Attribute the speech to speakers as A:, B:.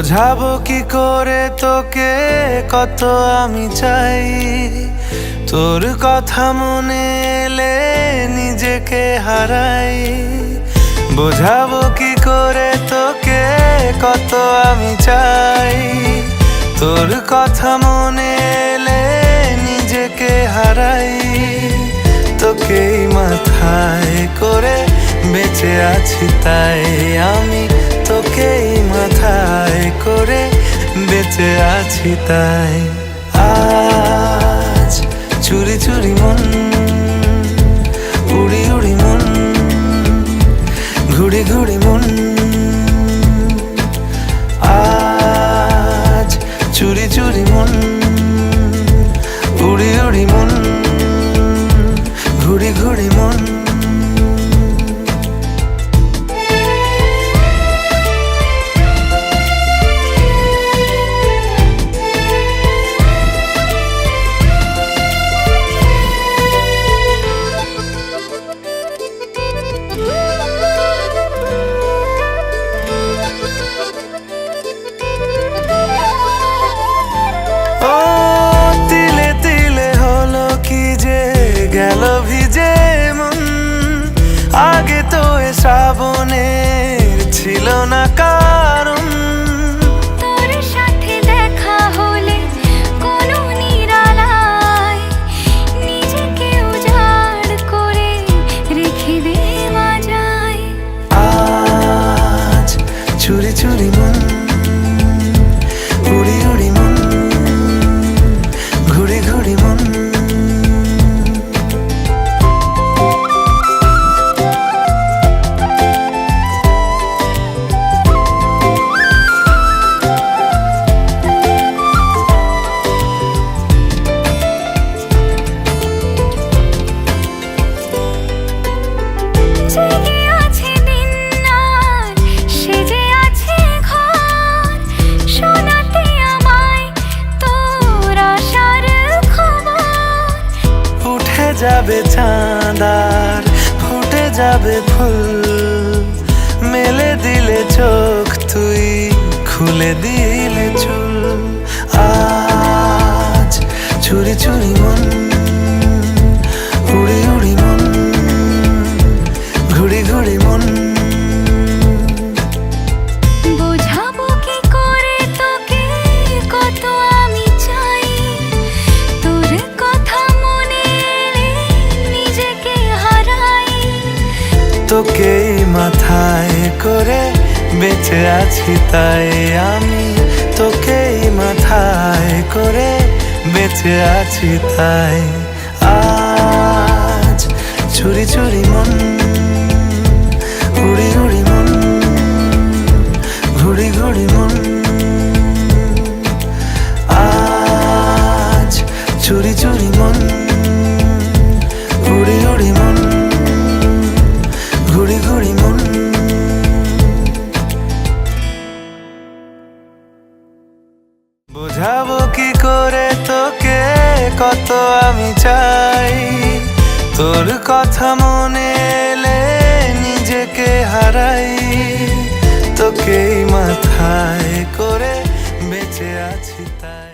A: বোঝাবো কি করে তোকে কত আমি চাই, তোর কথা মনে এলে নিজেকে হারাই। বোঝাবো কি করে তোকে কত আমি চাই, তোর কথা মনে এলে নিজেকে হারাই। তোকেই মাথায় করে বেঁচে আছি তাই আমি, তোকেই মাথায় করে বেঁচে আছি তাই। আজ চুরি চুরি মন, উড়ি উড়ি মন, ঘুড়ি ঘুড়ি মন। আজ চুরি চুরি মন, উড়ি উড়ি মন, ঘুড়ি ঘুড়ি মন। গেল ভিজে মন, আগে তো এ শ্রাবণের ছিল না কারণ।
B: তোর সাথে দেখা হলে কোনো নিরালায় নিজেকে উজাড় করে রেখে দে মাঝায়।
A: আজ চুরি চুরি মন, উড়ি উড়ি মন, ঘুড়ি ঘুড়ি মন। যাবে চাঁদার ফুটে যাবে ফুল, মেলে দিলে চোখ তুই খুলে দিলে চুল। আজ চুরি চুরি মন, উড়ি উড়ি মন, ঘুড়ি ঘুড়ি মন।
B: বোঝাবো কি করে তোকে কত আমি চাই, তোর কথা মনে এলে নিজেকে হারাই।
A: তোকেই মাথায় করে বেঁচে আছি তাই আমি, তোকেই মাথায় করে বেঁচে আছি তাই। আজ চুরি চুরি মন, উড়ি উড়ি মন, ঘুড়ি ঘুড়ি মন। আজ চুরি চুরি মন, উড়ি উড়ি মন, ঘুড়ি ঘুড়ি মন। বোঝাবো কি করে তোকে কত আমি চাই, তোর কথা মনে এলে নিজেকে হারাই। তোকেই মাথায় করে বেঁচে আছি তাই।